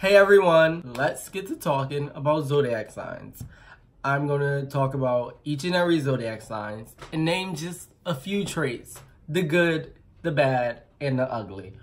Hey everyone, let's get to talking about zodiac signs. I'm going to talk about each and every zodiac signs and name just a few traits, the good, the bad, and the ugly.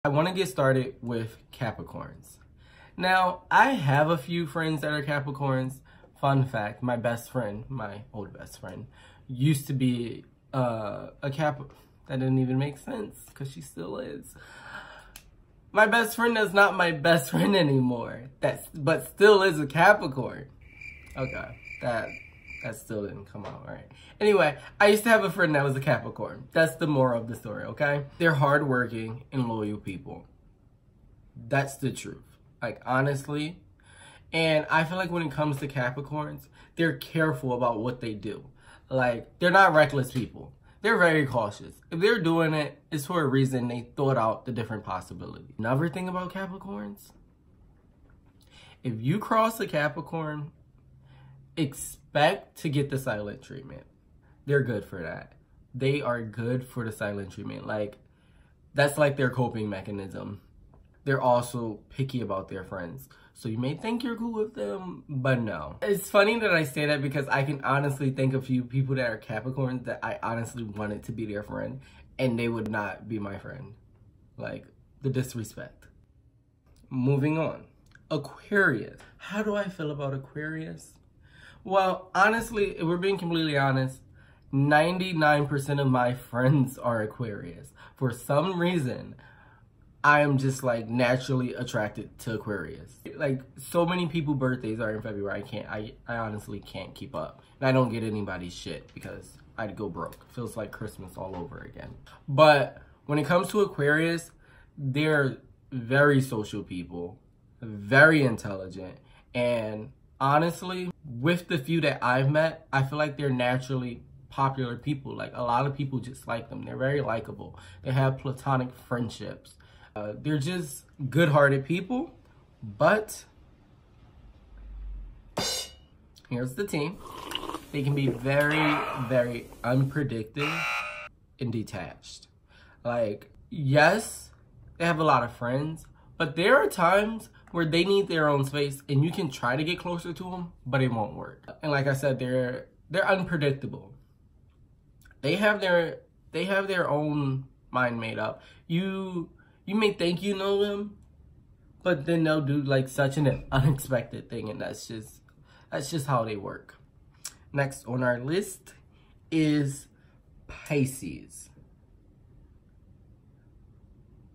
I want to get started with Capricorns. Now, I have a few friends that are Capricorns. Fun fact, my best friend, my old best friend, used to be a Cap. That didn't even make sense because she still is. My best friend is not my best friend anymore. But still is a Capricorn. Okay, that still didn't come out right. Anyway, I used to have a friend that was a Capricorn. That's the moral of the story, okay? They're hardworking and loyal people. That's the truth. Like, honestly. And I feel like when it comes to Capricorns, they're careful about what they do. Like, they're not reckless people. They're very cautious. If they're doing it, it's for a reason. They thought out the different possibilities. Another thing about Capricorns, if you cross a Capricorn, expect to get the silent treatment. They're good for that. They are good for the silent treatment. Like, that's like their coping mechanism. They're also picky about their friends. So you may think you're cool with them, but no. It's funny that I say that because I can honestly think of a few people that are Capricorns that I honestly wanted to be their friend and they would not be my friend. Like, the disrespect. Moving on. Aquarius. How do I feel about Aquarius? Well, honestly, if we're being completely honest, 99% of my friends are Aquarius. For some reason, I am just like naturally attracted to Aquarius. Like, so many people's birthdays are in February. I honestly can't keep up. And I don't get anybody's shit because I'd go broke. Feels like Christmas all over again. But when it comes to Aquarius, they're very social people, very intelligent, and honestly, with the few that I've met, I feel like they're naturally popular people. Like, a lot of people just like them. They're very likable. They have platonic friendships. They're just good-hearted people, but here's the team. They can be very, very unpredictable and detached. Like, yes, they have a lot of friends, but there are times where they need their own space and you can try to get closer to them, but it won't work. And like I said, they're unpredictable. They have their own mind made up. You may think you know them, but then they'll do like such an unexpected thing, and that's just how they work. Next on our list is Pisces.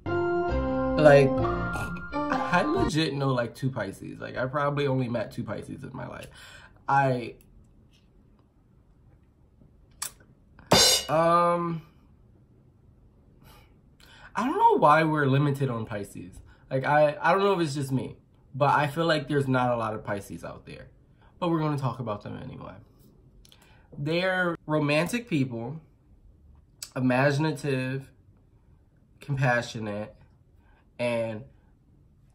Like, I legit know like 2 Pisces. Like, I probably only met 2 Pisces in my life. I don't know why we're limited on Pisces. Like, I don't know if it's just me, but I feel like there's not a lot of Pisces out there. But we're going to talk about them anyway. They're romantic people, imaginative, compassionate, and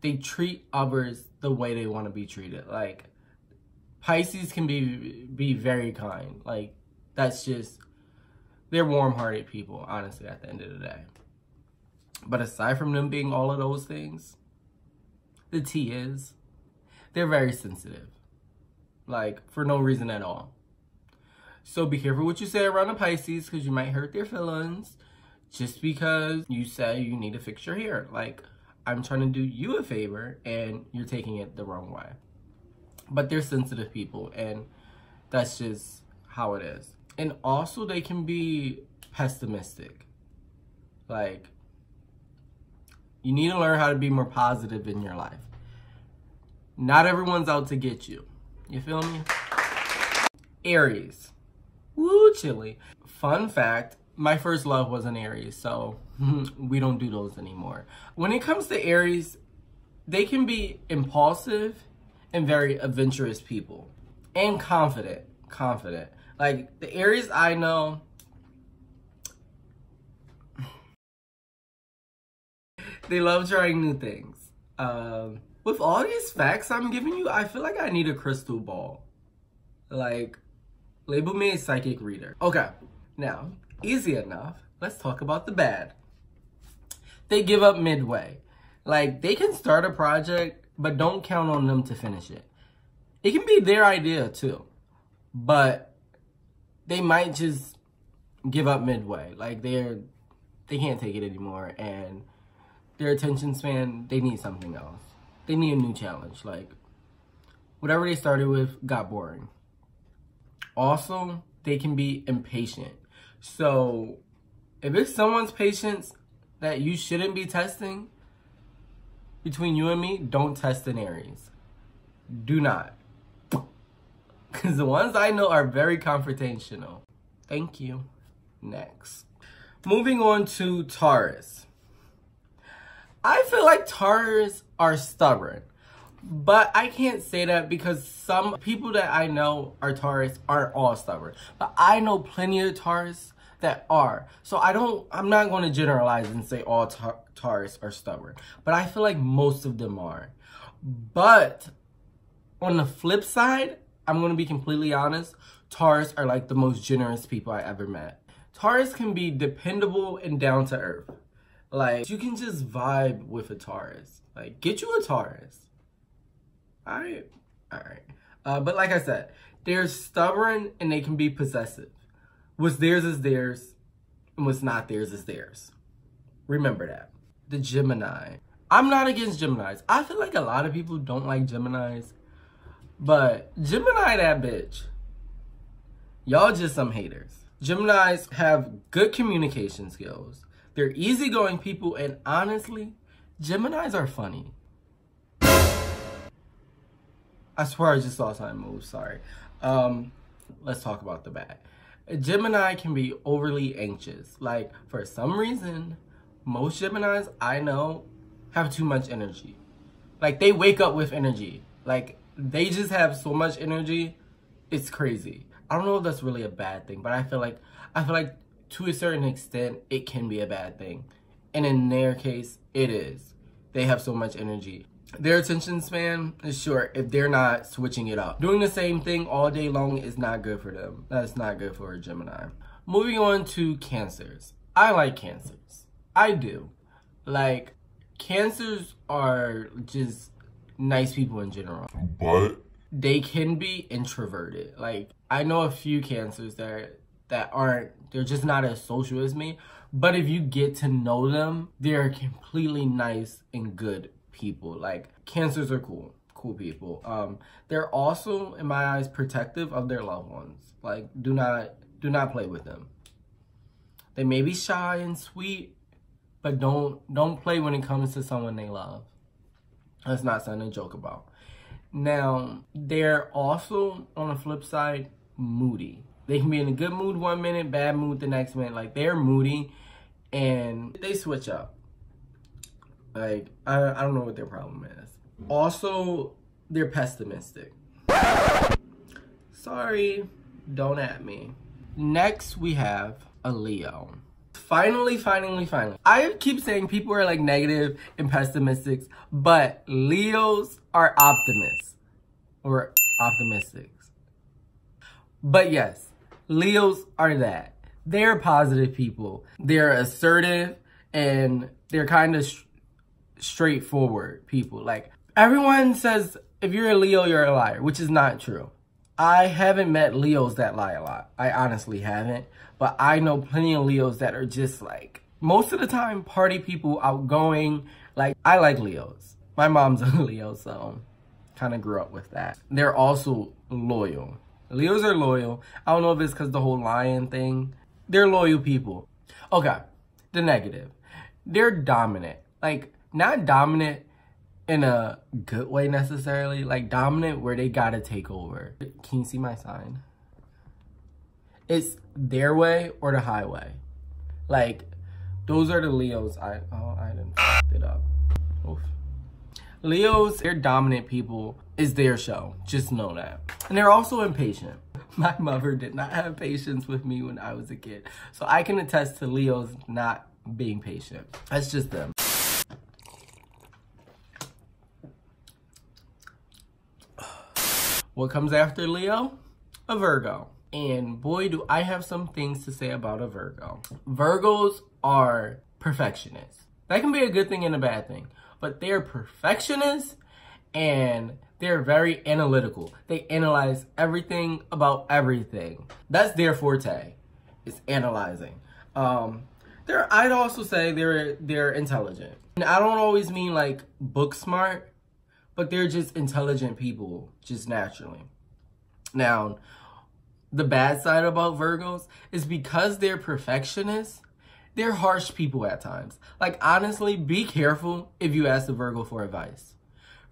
they treat others the way they want to be treated. Like, Pisces can be very kind. Like, that's just, they're warm-hearted people, honestly, at the end of the day. But aside from them being all of those things, the tea is, they're very sensitive. Like, for no reason at all. So be careful what you say around the Pisces, because you might hurt their feelings just because you say you need to fix your hair. Like, I'm trying to do you a favor and you're taking it the wrong way. But they're sensitive people, and that's just how it is. And also, they can be pessimistic. Like, you need to learn how to be more positive in your life. Not everyone's out to get you. You feel me? Aries. Woo, chilly. Fun fact, my first love was an Aries, so we don't do those anymore. When it comes to Aries, they can be impulsive and very adventurous people. And confident. Like, the Aries I know, they love trying new things. With all these facts I'm giving you, I feel like I need a crystal ball. Like, label me a psychic reader. Okay, now, easy enough. Let's talk about the bad. They give up midway. Like, they can start a project, but don't count on them to finish it. It can be their idea too, but they might just give up midway. Like, they can't take it anymore, and their attention span, they need something else. They need a new challenge. Like, whatever they started with got boring. Also, they can be impatient. So, if it's someone's patience that you shouldn't be testing, between you and me, don't test an Aries. Do not. Because the ones I know are very confrontational. Thank you. Next. Moving on to Taurus. I feel like Taurus are stubborn. But I can't say that because some people that I know are Taurus aren't all stubborn. But I know plenty of Taurus that are. So I'm not going to generalize and say all Taurus are stubborn. But I feel like most of them are. But on the flip side, I'm going to be completely honest, Taurus are like the most generous people I ever met. Taurus can be dependable and down to earth. Like, you can just vibe with a Taurus. Like, get you a Taurus. Alright. But like I said, they're stubborn and they can be possessive. What's theirs is theirs, and what's not theirs is theirs. Remember that. The Gemini. I'm not against Geminis. I feel like a lot of people don't like Geminis. But Gemini, that bitch. Y'all just some haters. Geminis have good communication skills. They're easygoing people, and honestly, Geminis are funny. I swear I just saw something move, sorry. Let's talk about the bad. A Gemini can be overly anxious. Like, for some reason, most Geminis I know have too much energy. Like, they wake up with energy. Like, they just have so much energy, it's crazy. I don't know if that's really a bad thing, but I feel like to a certain extent, it can be a bad thing. And in their case, it is. They have so much energy. Their attention span is short if they're not switching it up. Doing the same thing all day long is not good for them. That's not good for a Gemini. Moving on to Cancers. I like Cancers. I do. Like, Cancers are just nice people in general. But they can be introverted. Like, I know a few Cancers that aren't, they're just not as social as me. But if you get to know them, they're completely nice and good people. Like, Cancers are cool people. They're also, in my eyes, protective of their loved ones. Like, do not play with them. They may be shy and sweet, but don't play when it comes to someone they love. That's not something to joke about. Now, they're also, on the flip side, moody. They can be in a good mood one minute, bad mood the next minute. Like, they're moody and they switch up. Like, I don't know what their problem is. Also, they're pessimistic. Sorry, don't at me. Next, we have a Leo. Finally. I keep saying people are like negative and pessimistic, but Leos are optimists. Or optimistics. But yes, Leos are that. They're positive people. They're assertive and they're kind of straightforward people. Like, everyone says if you're a Leo, you're a liar, which is not true. I haven't met Leos that lie a lot. I honestly haven't. But I know plenty of Leos that are just like, most of the time, party people, outgoing. Like, I like Leos. My mom's a Leo, so kind of grew up with that. They're also loyal. Leos are loyal. I don't know if it's because the whole lion thing. They're loyal people. Okay, the negative. They're dominant. Like, not dominant in a good way necessarily. Like, dominant where they gotta take over. Can you see my sign? It's their way or the highway. Like, those are the Leos. I didn't f it up. Oof. Leos, they're dominant people. It's their show. Just know that. And they're also impatient. My mother did not have patience with me when I was a kid. So I can attest to Leos not being patient. That's just them. What comes after Leo? a Virgo. And boy, do I have some things to say about a Virgo. Virgos are perfectionists. That can be a good thing and a bad thing. But they're perfectionists and they're very analytical. They analyze everything about everything. That's their forte, is analyzing. I'd also say they're intelligent. And I don't always mean like book smart, but they're just intelligent people, just naturally. Now, the bad side about Virgos is because they're perfectionists, they're harsh people at times. Like, honestly, be careful if you ask a Virgo for advice.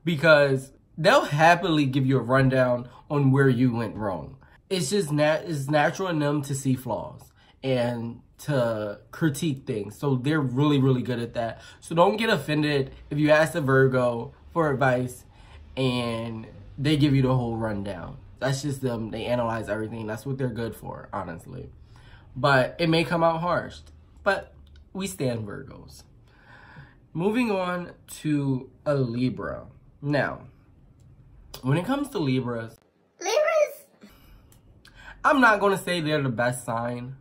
Because they'll happily give you a rundown on where you went wrong. It's just it's natural in them to see flaws and to critique things. So they're really, really good at that. So don't get offended if you ask a Virgo for advice and they give you the whole rundown. That's just them. They analyze everything. That's what they're good for, honestly. But it may come out harsh. But we stand Virgos. Moving on to a Libra. Now, when it comes to Libras, I'm not going to say they're the best sign,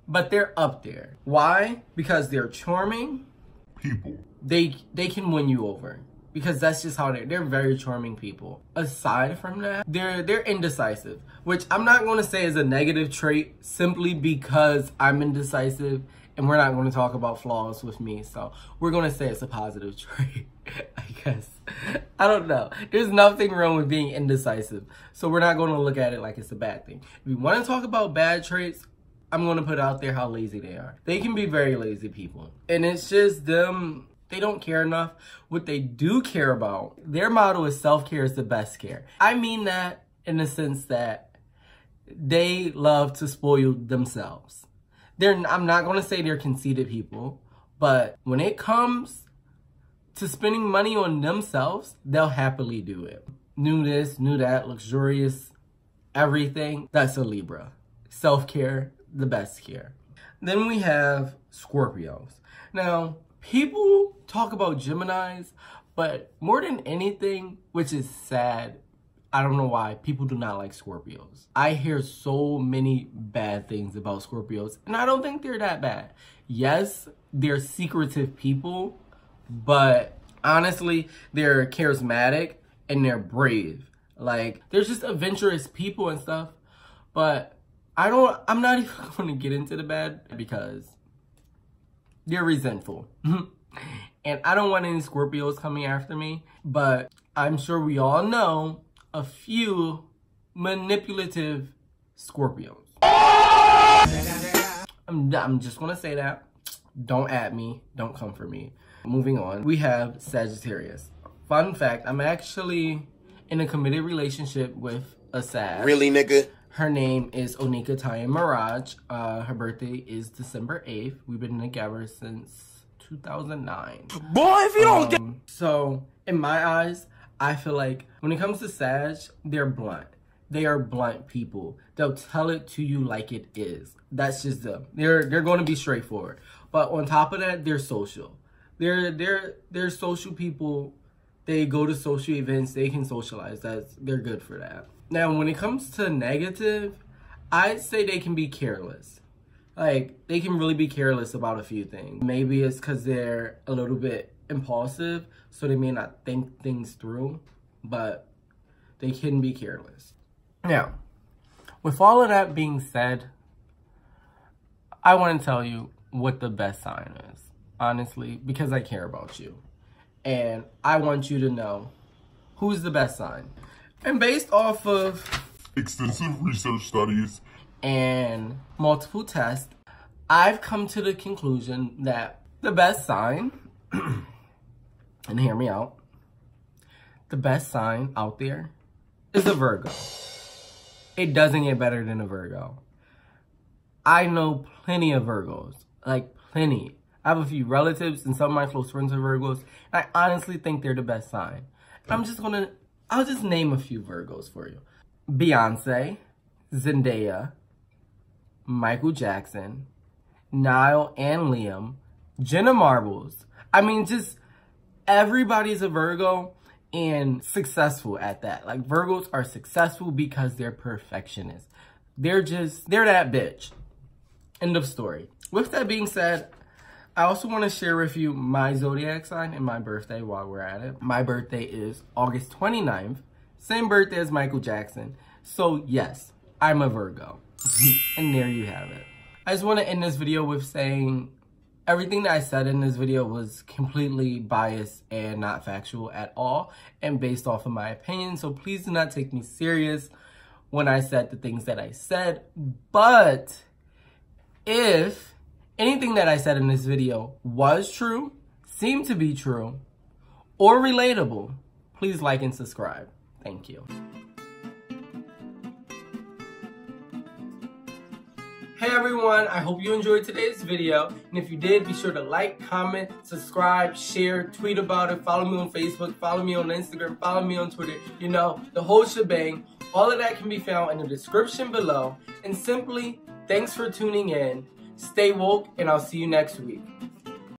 but they're up there. Why? Because they're charming people. They can win you over. Because that's just how they're very charming people. Aside from that, they're indecisive, which I'm not going to say is a negative trait simply because I'm indecisive and we're not going to talk about flaws with me. So we're going to say it's a positive trait, I guess. I don't know. There's nothing wrong with being indecisive. So we're not going to look at it like it's a bad thing. If we want to talk about bad traits, I'm going to put out there how lazy they are. They can be very lazy people. And it's just them. They don't care enough. What they do care about, their motto is self-care is the best care. I mean that in the sense that they love to spoil themselves. I'm not going to say they're conceited people, but when it comes to spending money on themselves, they'll happily do it. New this, new that, luxurious, everything. That's a Libra. Self-care, the best care. Then we have Scorpios. Now, people talk about Geminis, but more than anything, which is sad, I don't know why, people do not like Scorpios. I hear so many bad things about Scorpios, and I don't think they're that bad. Yes, they're secretive people, but honestly, they're charismatic and they're brave. Like, they're just adventurous people and stuff, but I'm not even going to get into the bad because they're resentful. And I don't want any Scorpios coming after me, but I'm sure we all know a few manipulative Scorpios. I'm just gonna say that. Don't at me. Don't come for me. Moving on, we have Sagittarius. Fun fact, I'm actually in a committed relationship with a Sag. Really, nigga? Her name is Onika Taya Mirage. Her birthday is December 8th. We've been together since 2009. Boy, if you don't get... So, in my eyes, I feel like when it comes to Sag, they're blunt. They are blunt people. They'll tell it to you like it is. That's just them. They're going to be straightforward. But on top of that, they're social. They're social people. They go to social events. They can socialize. They're good for that. Now, when it comes to negative, I'd say they can be careless. Like, they can really be careless about a few things. Maybe it's because they're a little bit impulsive, so they may not think things through, but they can be careless. Now, with all of that being said, I want to tell you what the best sign is, honestly, because I care about you. And I want you to know who's the best sign. And based off of extensive research studies and multiple tests, I've come to the conclusion that the best sign, and hear me out, the best sign out there is a Virgo. It doesn't get better than a Virgo. I know plenty of Virgos, like plenty. I have a few relatives and some of my close friends are Virgos. And I honestly think they're the best sign. I'll just name a few Virgos for you. Beyonce, Zendaya, Michael Jackson, Niall and Liam, Jenna Marbles. I mean, just everybody's a Virgo. and successful at that. Like, Virgos are successful because they're perfectionists. They're that bitch. End of story. With that being said, I also want to share with you my zodiac sign and my birthday while we're at it. My birthday is August 29th. Same birthday as Michael Jackson. So yes, I'm a Virgo. And there you have it. I just want to end this video with saying everything that I said in this video was completely biased and not factual at all and based off of my opinion. So please do not take me serious when I said the things that I said. But if anything that I said in this video was true, seemed to be true, or relatable, please like and subscribe. Thank you. Hey everyone, I hope you enjoyed today's video. And if you did, be sure to like, comment, subscribe, share, tweet about it, follow me on Facebook, follow me on Instagram, follow me on Twitter. You know, the whole shebang. All of that can be found in the description below. And simply, thanks for tuning in. Stay woke, and I'll see you next week.